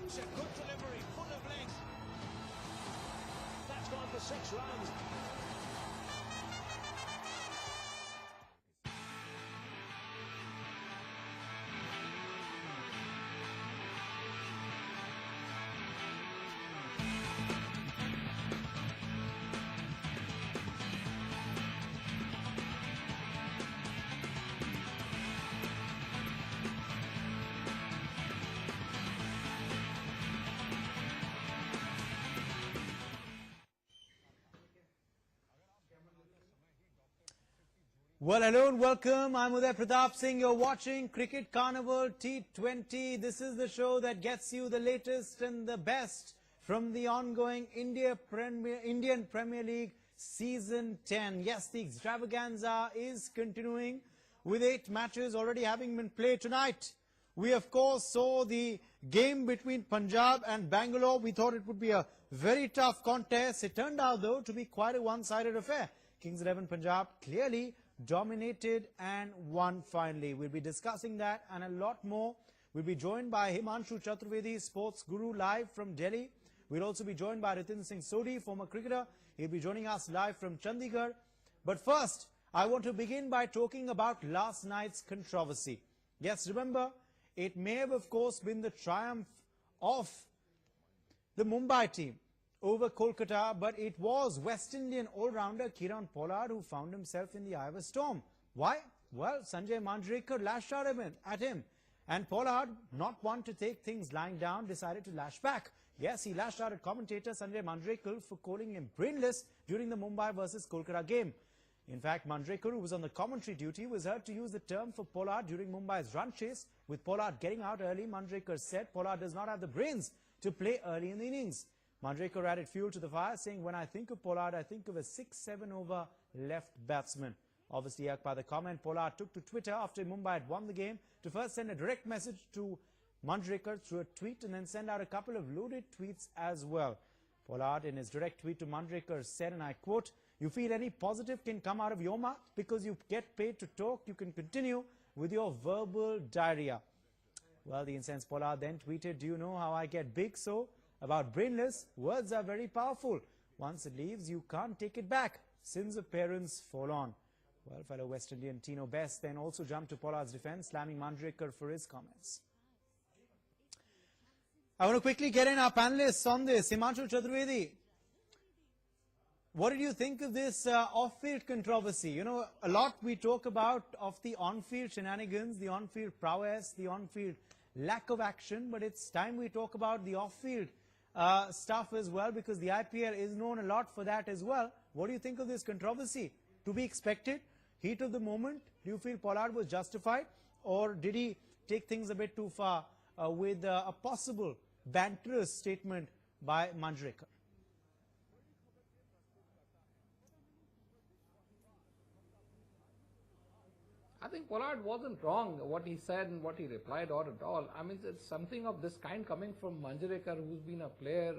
It's a good delivery, full of legs. That's gone for 6 runs. Well, hello and welcome. I'm Uday Pratap Singh. You're watching Cricket Carnival T20. This is the show that gets you the latest and the best from the ongoing Indian Premier League Season 10. Yes, the extravaganza is continuing with 8 matches already having been played tonight. We, of course, saw the game between Punjab and Bangalore. We thought it would be a very tough contest. It turned out, though, to be quite a one-sided affair. Kings 11 Punjab clearly dominated and won finally. We'll be discussing that and a lot more. We'll be joined by Himanshu Chaturvedi, sports guru, live from Delhi. We'll also be joined by Ritin Singh Sodhi, former cricketer. He'll be joining us live from Chandigarh. But first, I want to begin by talking about last night's controversy. Yes, remember, it may have, of course, been the triumph of the Mumbai team over Kolkata, but it was West Indian all-rounder Kieron Pollard who found himself in the eye of a storm. Why? Well, Sanjay Manjrekar lashed out at him. And Pollard, not one to take things lying down, decided to lash back. Yes, he lashed out at commentator Sanjay Manjrekar for calling him brainless during the Mumbai versus Kolkata game. In fact, Manjrekar, who was on the commentary duty, was heard to use the term for Pollard during Mumbai's run chase. With Pollard getting out early, Manjrekar said Pollard does not have the brains to play early in the innings. Manjrekar added fuel to the fire, saying, when I think of Pollard, I think of a 6-7 over left batsman. Obviously, irked by the comment, Pollard took to Twitter after Mumbai had won the game to first send a direct message to Manjrekar through a tweet and then send out a couple of loaded tweets as well. Pollard, in his direct tweet to Manjrekar, said, and I quote, you feel any positive can come out of your mouth because you get paid to talk, you can continue with your verbal diarrhea. Well, the incensed Pollard then tweeted, do you know how I get big so? About brainless, words are very powerful. Once it leaves, you can't take it back. Sins of parents fall on. Well, fellow West Indian Tino Best then also jumped to Pollard's defense, slamming Manjrekar for his comments. I want to quickly get in our panelists on this. Himanshu Chaturvedi, what did you think of this off-field controversy? You know, a lot we talk about of the on-field shenanigans, the on-field prowess, the on-field lack of action, but it's time we talk about the off-field stuff as well, because the IPL is known a lot for that as well. What do you think of this controversy? To be expected? Heat of the moment? Do you feel Pollard was justified? Or did he take things a bit too far with a possible banterous statement by Manjrekar? I think Pollard wasn't wrong what he said and what he replied or at all. I mean, it's something of this kind coming from Manjrekar, who's been a player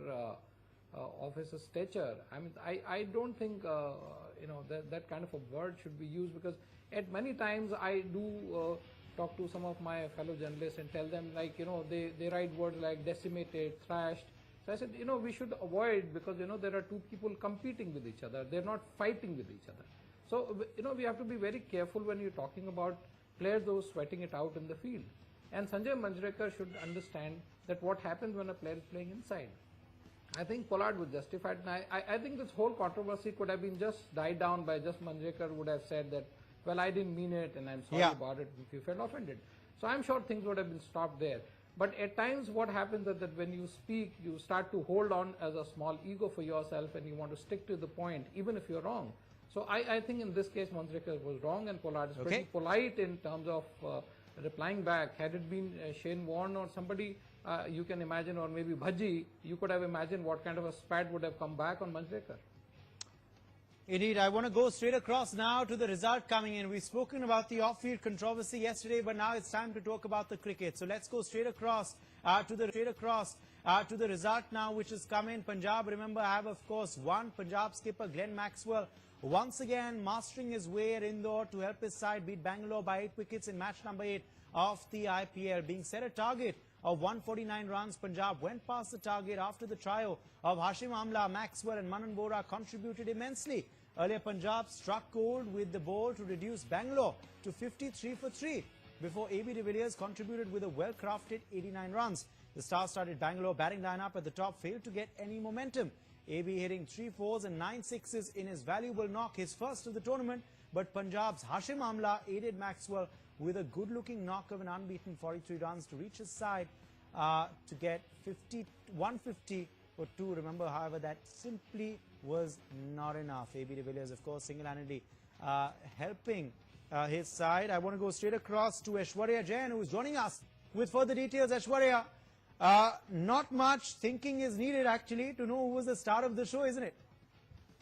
of his stature. I mean, I don't think that kind of a word should be used, because at many times I do talk to some of my fellow journalists and tell them, like, they write words like decimated, thrashed. So I said, we should avoid, because there are two people competing with each other. They're not fighting with each other. So, we have to be very careful when you're talking about players who are sweating it out in the field. And Sanjay Manjrekar should understand that what happens when a player is playing inside. I think Pollard was justified. And I think this whole controversy could have been just died down by just Manjrekar would have said that, well, I didn't mean it and I'm sorry about it if you felt offended. So I'm sure things would have been stopped there. But at times what happens is that when you speak, you start to hold on as a small ego for yourself and you want to stick to the point, even if you're wrong. So I think in this case, Manjrekar was wrong and Pollard is pretty polite in terms of replying back. Had it been Shane Warne or somebody, you can imagine, or maybe Bhaji, you could have imagined what kind of a spat would have come back on Manjrekar. Indeed, I want to go straight across now to the result coming in. We've spoken about the off-field controversy yesterday, but now it's time to talk about the cricket. So let's go straight across to the result now, which has come in. Punjab, remember, have of course won. Punjab skipper Glenn Maxwell once again mastering his way at Indore to help his side beat Bangalore by 8 wickets in match number 8 of the IPL, being set a target of 149 runs. Punjab went past the target after the trio of Hasim Amla, Maxwell and Manan Vora contributed immensely. Earlier, Punjab struck gold with the ball to reduce Bangalore to 53 for 3 before AB de Villiers contributed with a well-crafted 89 runs. The star-studded Bangalore batting lineup at the top failed to get any momentum. AB hitting 3 fours and 9 sixes in his valuable knock, his first of the tournament, but Punjab's Hasim Amla aided Maxwell with a good-looking knock of an unbeaten 43 runs to reach his side to get 150 for 2. Remember, however, that simply was not enough. AB de Villiers, of course, single-handedly helping his side. I want to go straight across to Aishwarya Jain, who is joining us with further details. Aishwarya, not much thinking is needed actually to know who was the star of the show, isn't it?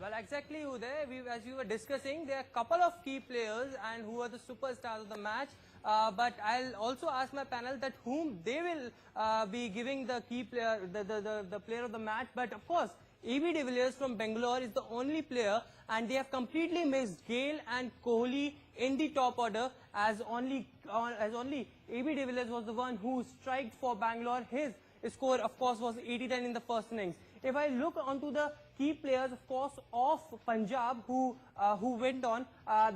Well, exactly, Uday. As we were discussing, there are a couple of key players and who are the superstars of the match. But I'll also ask my panel that whom they will be giving the key player, the player of the match. But of course, AB de Villiers from Bangalore is the only player, and they have completely missed Gale and Kohli in the top order, as only AB de Villiers was the one who striked for Bangalore. His score, of course, was 89 in the first innings. If I look onto the key players, of course, of Punjab who went on,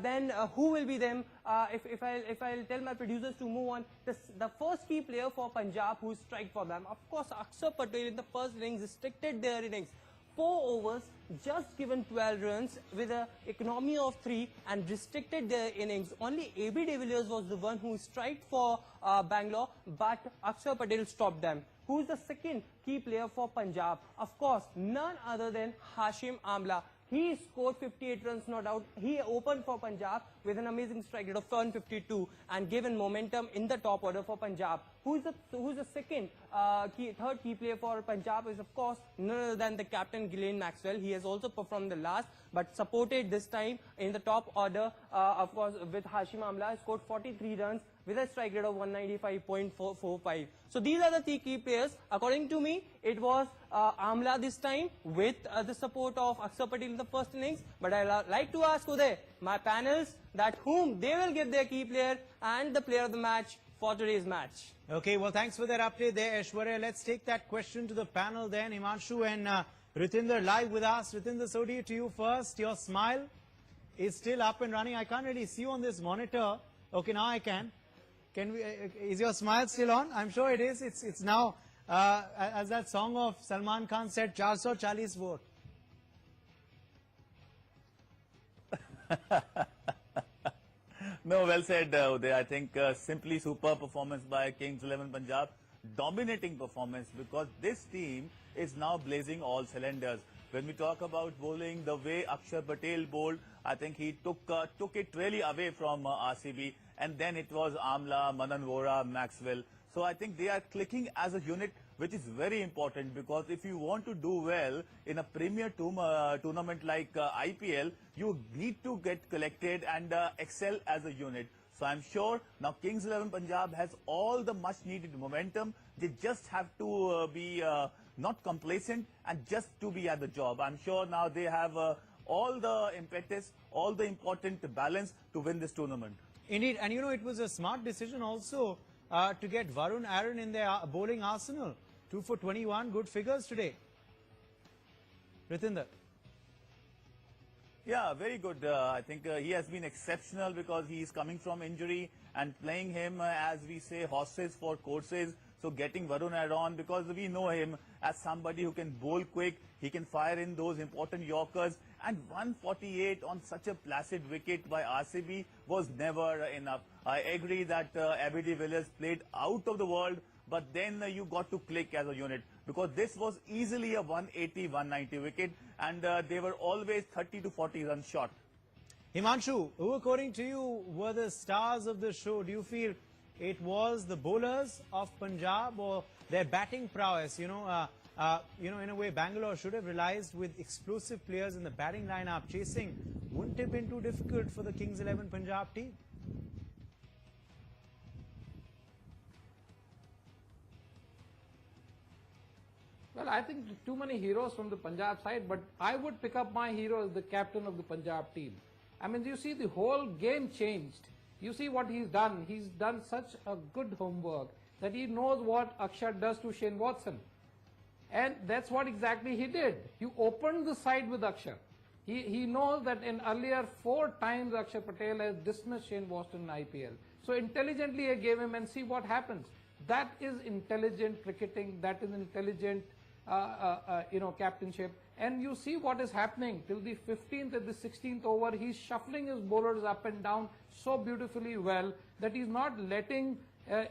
then who will be them? If I'll tell my producers to move on, the first key player for Punjab who struck for them, of course, XI Patel in the first innings restricted their innings. 4 overs, just given 12 runs with an economy of 3 and restricted their innings. Only AB de Villiers was the one who struck for Bangalore, but XI Patel stopped them. Who is the second key player for Punjab? Of course, none other than Hasim Amla. He scored 58 runs, no doubt. He opened for Punjab with an amazing strike rate of 152 and given momentum in the top order for Punjab. Who's the third key player for Punjab is, of course, none other than the captain Glenn Maxwell. He has also performed the last, but supported this time in the top order, of course, with Hasim Amla. Scored 43 runs with a strike rate of 195.445. So these are the 3 key players. According to me, it was Amla this time with the support of XI Patel in the first innings. But I like to ask Uday, my panels, that whom they will give their key player and the player of the match for today's match. Okay, well, thanks for that update there, Aishwarya. Let's take that question to the panel then. Himanshu and Ritinder live with us. Ritinder, so to you first. Your smile is still up and running. I can't really see you on this monitor. Okay, now I can. Can we? Is your smile still on? I'm sure it is. It's now, as that song of Salman Khan said, 440 vote. No, well said, Uday. I think simply super performance by Kings 11 Punjab. Dominating performance, because this team is now blazing all cylinders. When we talk about bowling, the way XI Patel bowled, I think he took it really away from RCB. And then it was Amla, Manan Vora, Maxwell. So I think they are clicking as a unit, which is very important, because if you want to do well in a premier tournament like IPL, you need to get collected and excel as a unit. So I'm sure now Kings 11 Punjab has all the much needed momentum. They just have to be not complacent and just to be at the job. I'm sure now they have all the impetus, all the important balance to win this tournament. Indeed, and you know, it was a smart decision also to get Varun Aaron in their bowling arsenal. 2 for 21, good figures today. Ritinder. Yeah, very good. I think he has been exceptional because he is coming from injury and playing him, as we say, horses for courses. So getting Varun Aaron, because we know him as somebody who can bowl quick, he can fire in those important Yorkers, and 148 on such a placid wicket by RCB was never enough. I agree that AB de Villiers played out of the world, but then you got to click as a unit, because this was easily a 180, 190 wicket, and they were always 30 to 40 runs short. Himanshu, who according to you were the stars of the show? Do you feel it was the bowlers of Punjab or their batting prowess? In a way, Bangalore should have realized with explosive players in the batting lineup, chasing wouldn't have been too difficult for the Kings 11 Punjab team. Well, I think too many heroes from the Punjab side, but I would pick up my hero as the captain of the Punjab team. I mean, you see the whole game changed. You see what he's done. He's done such a good homework. that he knows what Akshar does to Shane Watson. And that's what exactly he did. He opened the side with Akshar. He knows that in earlier 4 times Akshar Patel has dismissed Shane Watson in IPL. So intelligently he gave him, and see what happens. That is intelligent cricketing. That is intelligent, captainship. And you see what is happening till the 15th and the 16th over. He's shuffling his bowlers up and down so beautifully well that he's not letting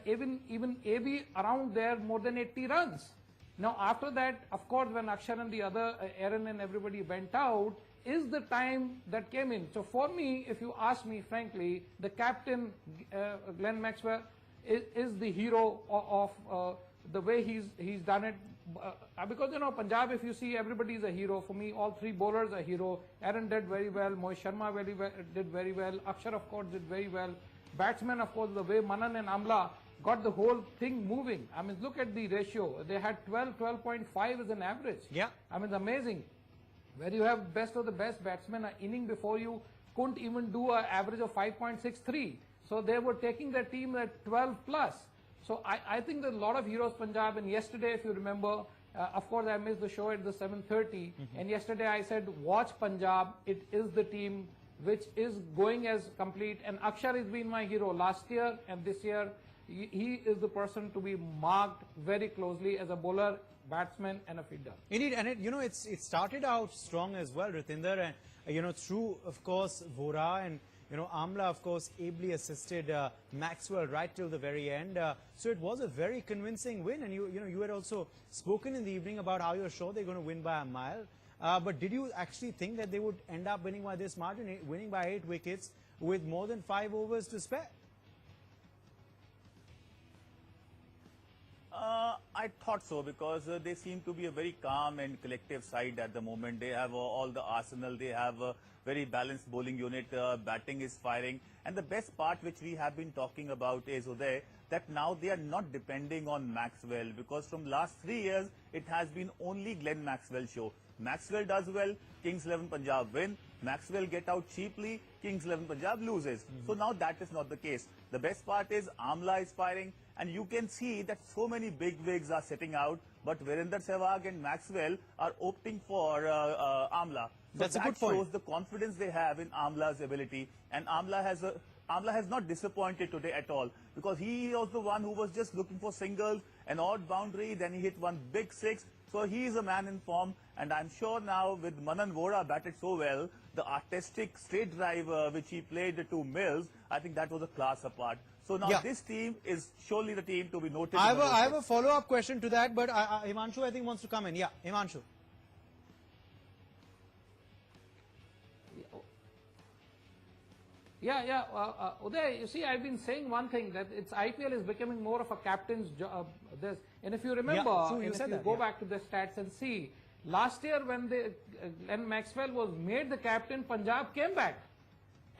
even AB around there more than 80 runs. Now after that, of course, when Akshar and the other Aaron and everybody went out, is the time that came in. So for me, if you ask me frankly, the captain, Glenn Maxwell, is the hero of the way he's done it. Because, Punjab, if you see, everybody is a hero. For me, all 3 bowlers are hero. Aaron did very well. Mohit Sharma did very well. Akshar, of course, did very well. Batsmen, of course, the way Manan and Amla got the whole thing moving. I mean, look at the ratio. They had 12.5 as an average. Yeah. I mean, it's amazing. Where you have best of the best batsmen are inning before you, couldn't even do an average of 5.63. So they were taking their team at 12 plus. So I think there's a lot of heroes Punjab. And yesterday, if you remember, of course I missed the show at the 7:30. And yesterday I said, watch Punjab. It is the team which is going as complete. And Akshar has been my hero last year and this year. He is the person to be marked very closely as a bowler, batsman and a fielder. Indeed, and it started out strong as well, Ritinder, and through, of course, Vora and Amla, of course, ably assisted Maxwell right till the very end. So it was a very convincing win, and you had also spoken in the evening about how you're sure they're going to win by a mile. But did you actually think that they would end up winning by this margin, winning by 8 wickets with more than 5 overs to spare? I thought so, because they seem to be a very calm and collective side at the moment. They have all the arsenal. They have a very balanced bowling unit. Batting is firing. And the best part which we have been talking about is, Uday, that now they are not depending on Maxwell, because from last 3 years, it has been only Glenn Maxwell show. Maxwell does well, Kings 11 Punjab win. Maxwell get out cheaply, Kings 11 Punjab loses. So now that is not the case. The best part is Amla is firing, and you can see that so many big wigs are setting out, but Virender Sehwag and Maxwell are opting for Amla. So that's a good that point. shows the confidence they have in Amla's ability, and Amla has not disappointed today at all, because he was the one who was just looking for singles, an odd boundary, then he hit one big 6. So he is a man in form, and I'm sure now with Manan Vora batted so well, the artistic straight drive which he played to Mills, I think that was a class apart. So now this team is surely the team to be noted. I have a follow-up question to that, but Himanshu, I think, wants to come in. Yeah, Himanshu. Uday, you see, I've been saying one thing, that it's IPL is becoming more of a captain's job. And if you remember, if you go back to the stats and see, last year when Glenn Maxwell was made the captain, Punjab came back.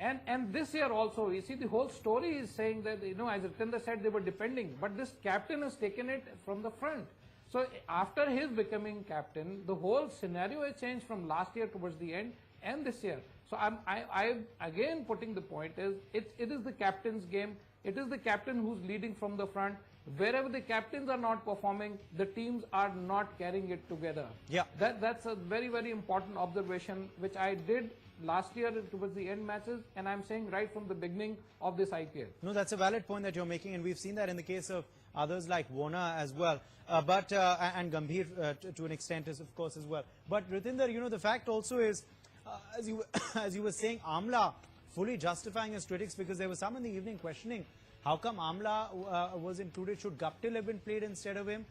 And this year also, you see, the whole story is saying that, as Ritinder said, they were depending. But this captain has taken it from the front. So after his becoming captain, the whole scenario has changed from last year towards the end and this year. So I again putting the point is, it is the captain's game. It is the captain who's leading from the front. Wherever the captains are not performing, the teams are not carrying it together. Yeah. That's a very, very important observation, which I did last year towards the end matches, and I'm saying right from the beginning of this IPL. No, that's a valid point that you're making, and we've seen that in the case of others like Warner as well, and Gambhir to an extent, of course, as well. But Ritinder, the fact also is, as you were saying, Amla fully justifying his critics, because there was some in the evening questioning how come Amla was included. Should Guptill have been played instead of him,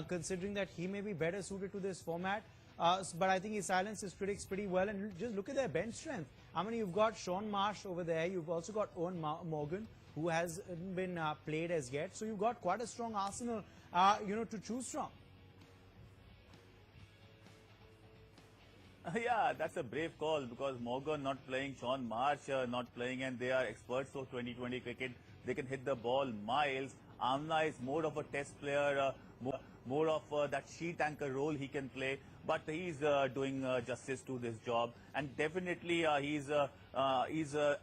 considering that he may be better suited to this format? But I think he silenced his critics pretty well. And just look at their bench strength. I mean, you've got Sean Marsh over there. You've also got Owen Morgan, who hasn't been played as yet. So you've got quite a strong arsenal, to choose from. Yeah, that's a brave call, because Morgan not playing, Sean Marsh not playing, and they are experts of 2020 cricket. They can hit the ball miles. Amla is more of a test player, more of that sheet anchor role he can play. But he's doing justice to this job, and definitely he's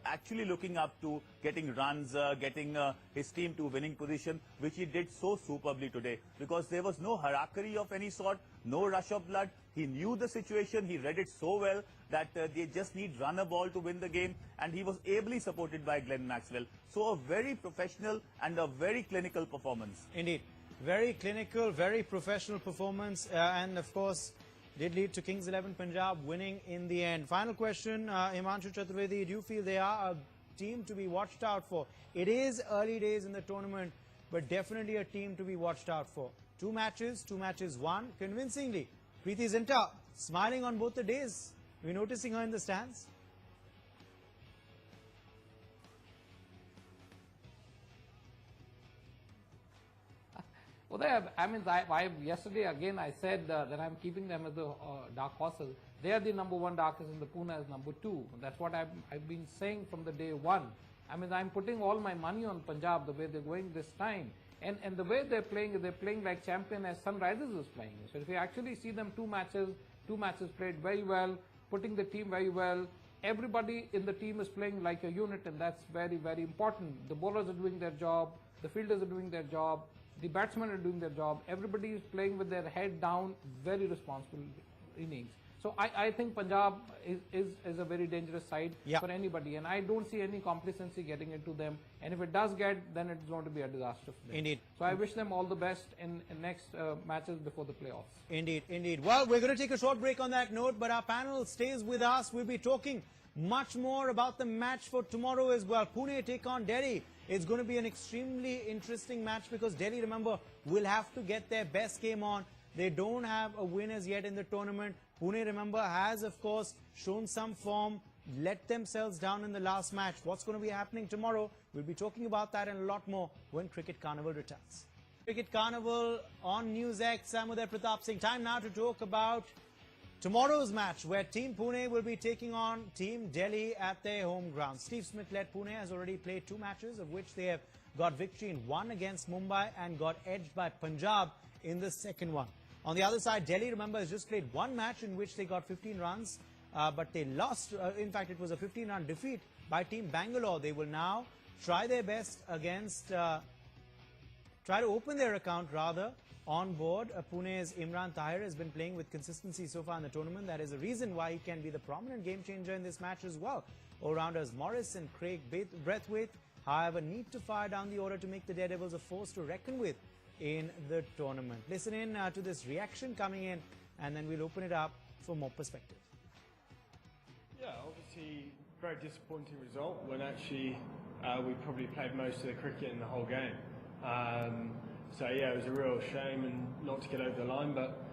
actually looking up to getting runs, getting his team to winning position, which he did so superbly today, because there was no harakiri of any sort, no rush of blood. He knew the situation, he read it so well that they just need run a ball to win the game, and he was ably supported by Glenn Maxwell. So a very professional and a very clinical performance. Indeed. Very clinical, very professional performance, and of course did lead to Kings 11 Punjab winning in the end. Final question, Himanshu Chaturvedi, do you feel they are a team to be watched out for? It is early days in the tournament, but definitely a team to be watched out for. Two matches won convincingly. Preeti Zinta smiling on both the days. We're noticing her in the stands. Well, yesterday again I said that I'm keeping them as the dark horses. They are the number one darkest in the Pune as number two. That's what I've been saying from the day one. I'm putting all my money on Punjab the way they're going this time. And the way they're playing like champion as Sunrisers is playing. So if you actually see them two matches played very well, putting the team very well. Everybody in the team is playing like a unit, and that's very, very important. The bowlers are doing their job, the fielders are doing their job, the batsmen are doing their job. Everybody is playing with their head down, very responsible innings. So I think Punjab is a very dangerous side for anybody, and I don't see any complacency getting into them. And if it does get, then it's going to be a disaster for them. Indeed. So I wish them all the best in next matches before the playoffs. Indeed, indeed. Well, we're going to take a short break on that note, but our panel stays with us. We'll be talking much more about the match for tomorrow as well. Pune take on Delhi. It's going to be an extremely interesting match because Delhi, remember, will have to get their best game on. They don't have a win as yet in the tournament. Pune, remember, has, of course, shown some form, let themselves down in the last match. What's going to be happening tomorrow? We'll be talking about that and a lot more when Cricket Carnival returns. Cricket Carnival on NewsX. I'm Uday Pratap Singh. Time now to talk about tomorrow's match, where Team Pune will be taking on Team Delhi at their home ground. Steve Smith-led Pune has already played two matches, of which they have got victory in one against Mumbai and got edged by Punjab in the second one. On the other side, Delhi, remember, has just played one match in which they got 15 runs, but they lost. In fact, it was a 15-run defeat by Team Bangalore. They will now try their best against, try to open their account rather on board. Pune's Imran Tahir has been playing with consistency so far in the tournament. That is a reason why he can be the prominent game changer in this match as well. All-rounders Morris and Craig Brathwaite, however, need to fire down the order to make the Daredevils a force to reckon with in the tournament. Listen in to this reaction coming in, and then we'll open it up for more perspective. Yeah, obviously very disappointing result when actually we probably played most of the cricket in the whole game. So yeah, it was a real shame and not to get over the line, but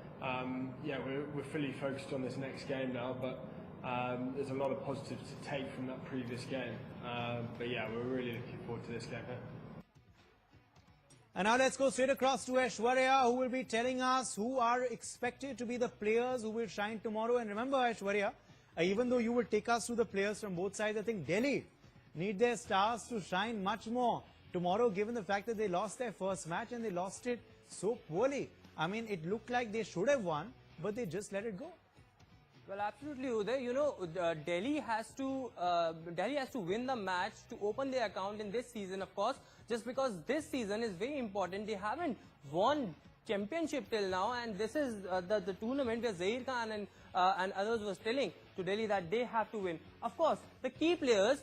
yeah, we're fully focused on this next game now, but there's a lot of positives to take from that previous game. But yeah, we're really looking forward to this game here. And now let's go straight across to Aishwarya, who will be telling us who are expected to be the players who will shine tomorrow. And remember, Aishwarya, even though you will take us through the players from both sides, I think Delhi need their stars to shine much more tomorrow, given the fact that they lost their first match and they lost it so poorly. I mean, it looked like they should have won, but they just let it go. Well, absolutely, Uday. You know, Delhi has to win the match to open their account in this season, of course, just because this season is very important. They haven't won championship till now, and this is the tournament where Zaheer Khan and others was telling to Delhi that they have to win. Of course, the key players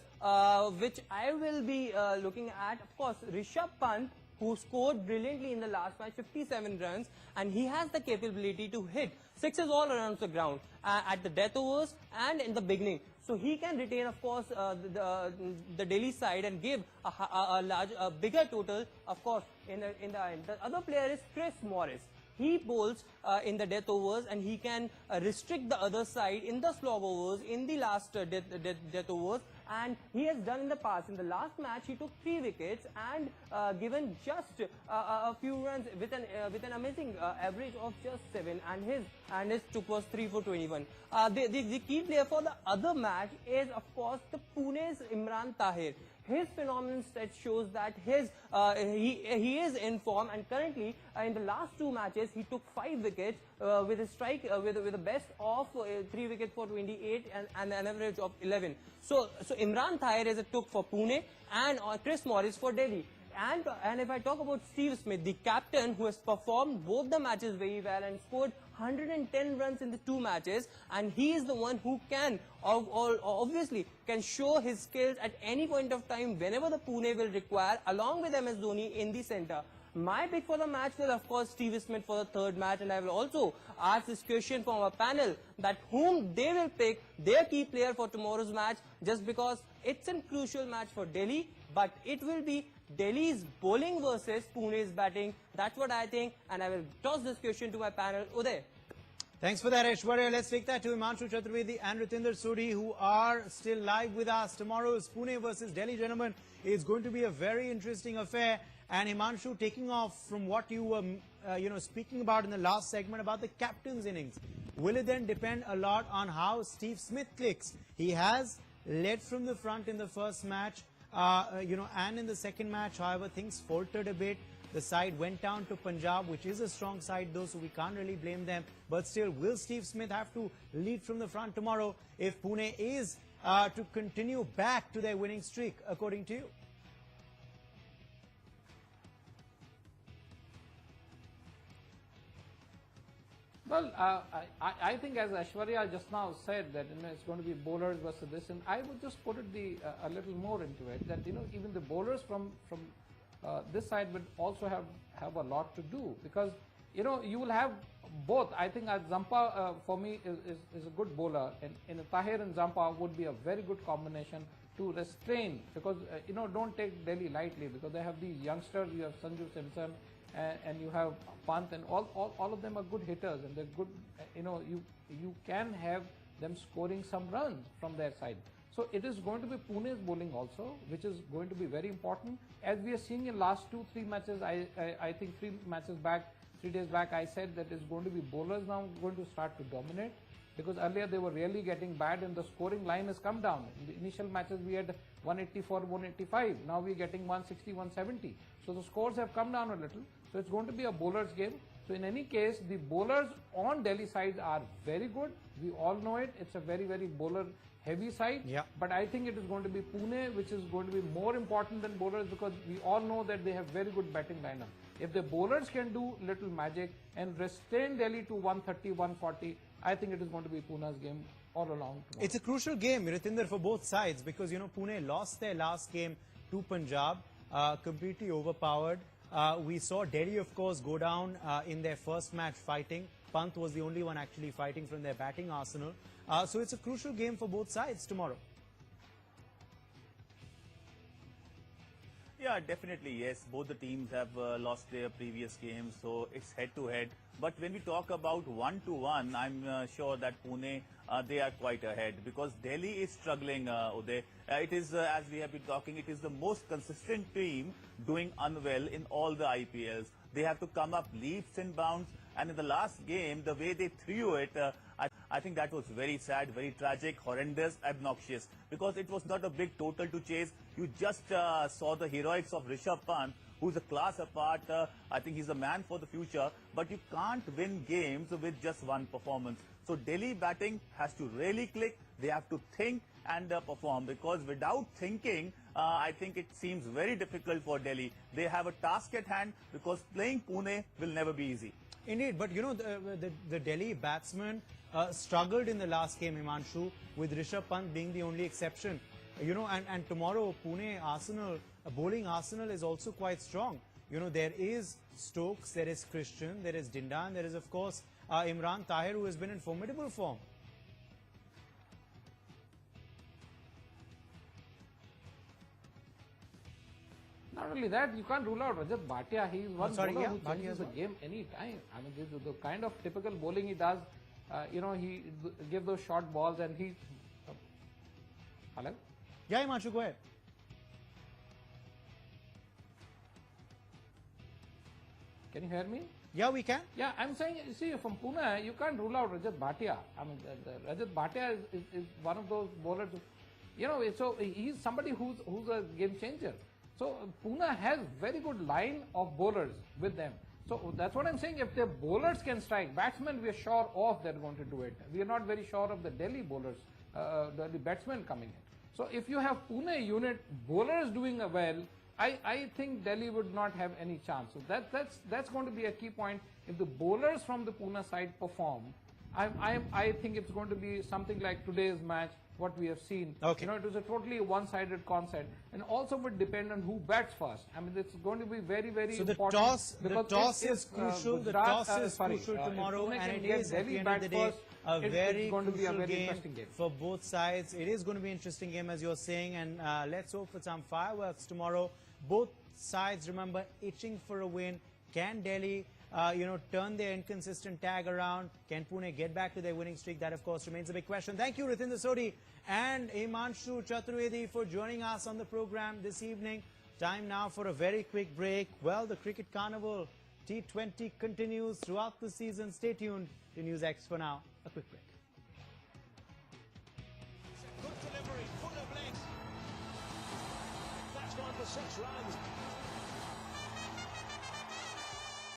which I will be looking at, of course, Rishabh Pant, who scored brilliantly in the last match, 57 runs, and he has the capability to hit sixes all around the ground at the death overs and in the beginning. So he can retain, of course, the Delhi side and give a bigger total, of course, in the end. The other player is Chris Morris. He bowls in the death overs, and he can restrict the other side in the slog overs, in the last death overs, and he has done in the past. In the last match, he took 3 wickets and given just a few runs with an amazing average of just 7, and his took was 3 for 21. The key player for the other match is, of course, the Pune's Imran Tahir. his phenomenal stat shows that he is in form, and currently in the last 2 matches he took 5 wickets with a strike with a best of 3 wickets for 28 and an average of 11. So Imran Tahir is a took for Pune and Chris Morris for Delhi. And if I talk about Steve Smith, the captain who has performed both the matches very well and scored 110 runs in the 2 matches, and he is the one who can obviously can show his skills at any point of time whenever the Pune will require, along with MS Dhoni in the center. My pick for the match will of course Steve Smith for the 3rd match, and I will also ask this question from our panel that whom they will pick their key player for tomorrow's match, just because it's a crucial match for Delhi, but it will be Delhi's bowling versus Pune's batting. That's what I think, and I will toss this question to my panel. Uday. Thanks for that, Aishwarya. Let's take that to Himanshu Chaturvedi and Ratinder Suri, who are still live with us. Tomorrow's Pune versus Delhi, gentlemen, is going to be a very interesting affair. And Himanshu, taking off from what you were, speaking about in the last segment about the captain's innings, will it then depend a lot on how Steve Smith clicks? He has led from the front in the first match. And in the second match, however, things faltered a bit. The side went down to Punjab, which is a strong side though, so we can't really blame them. But still, will Steve Smith have to lead from the front tomorrow if Pune is to continue back to their winning streak, according to you? Well, I think as Aishwarya just now said that it's going to be bowlers versus this, and I would just put it a little more into it that even the bowlers from this side will also have a lot to do, because you will have both. I think Zampa for me is a good bowler, and Tahir and Zampa would be a very good combination to restrain, because don't take Delhi lightly, because they have these youngsters. You have Sanju Simpson and you have Pant, and all of them are good hitters, and they're good. You can have them scoring some runs from their side. So it is going to be Pune's bowling also, which is going to be very important. As we are seeing in last 2-3 matches, I think 3 days back, I said that it's going to be bowlers now going to start to dominate, because earlier they were really getting bad and the scoring line has come down. In the initial matches we had 184, 185. Now we're getting 160, 170. So the scores have come down a little. So it's going to be a bowler's game. So in any case, the bowlers on Delhi side are very good. We all know it. It's a very, very bowler heavy side. Yeah. But I think it is going to be Pune, which is going to be more important than bowlers, because we all know that they have very good batting lineup. If the bowlers can do little magic and restrain Delhi to 130, 140, I think it is going to be Pune's game all along tomorrow. It's a crucial game, Ratinder, for both sides, because Pune lost their last game to Punjab, completely overpowered. We saw Delhi, of course, go down in their first match fighting. Pant was the only one actually fighting from their batting arsenal. So it's a crucial game for both sides tomorrow. Yeah, definitely, yes. Both the teams have lost their previous games, so it's head-to-head. But when we talk about 1-1, I'm sure that Pune, they are quite ahead, because Delhi is struggling, Uday. It is, as we have been talking, it is the most consistent team doing unwell in all the IPLs. They have to come up leaps and bounds, and in the last game, the way they threw it, I think that was very sad, very tragic, horrendous, obnoxious, because it was not a big total to chase. You just saw the heroics of Rishabh Pant, who's a class apart. I think he's a man for the future, but you can't win games with just one performance. So Delhi batting has to really click. They have to think and perform, because without thinking, I think it seems very difficult for Delhi. They have a task at hand, because playing Pune will never be easy. Indeed, but the Delhi batsmen struggled in the last game, Himanshu, with Rishabh Pant being the only exception. And tomorrow Pune arsenal, bowling arsenal is also quite strong. There is Stokes, there is Christian, there is Dindan, there is of course Imran Tahir, who has been in formidable form. Not only that, you can't rule out Rajat Bhatia. He is one bowler who changes the game any time. I mean, the kind of typical bowling he does, he gives those short balls, and he... Hello? Yeah, Himanshu, go ahead. Can you hear me? Yeah, we can. Yeah, I'm saying, you see, from Pune, you can't rule out Rajat Bhatia. I mean, the Rajat Bhatia is one of those bowlers you know, so he's somebody who's a game changer. So Pune has very good line of bowlers with them. So that's what I'm saying. If the bowlers can strike, batsmen we are sure of they're going to do it. We are not very sure of the Delhi bowlers, the batsmen coming in. So if you have Pune unit bowlers doing well, I think Delhi would not have any chance. So that's going to be a key point. If the bowlers from the Pune side perform, I think it's going to be something like today's match, what we have seen. Okay. You know, it was a totally one-sided concept, and also would depend on who bats first. I mean, it's going to be very, very So important. the toss is crucial. The toss is crucial tomorrow, and it is at the end of the day a very crucial game for both sides. It is going to be an interesting game, as you're saying, and let's hope for some fireworks tomorrow. Both sides, remember, itching for a win. Can Delhi turn their inconsistent tag around? Can Pune get back to their winning streak? That, of course, remains a big question. Thank you, Ritinder Sodhi and Himanshu Chaturvedi, for joining us on the program this evening. Time now for a very quick break. Well, the Cricket Carnival T20 continues throughout the season. Stay tuned to NewsX for now. A quick break. Good delivery, full of legs. That's gone for 6 runs.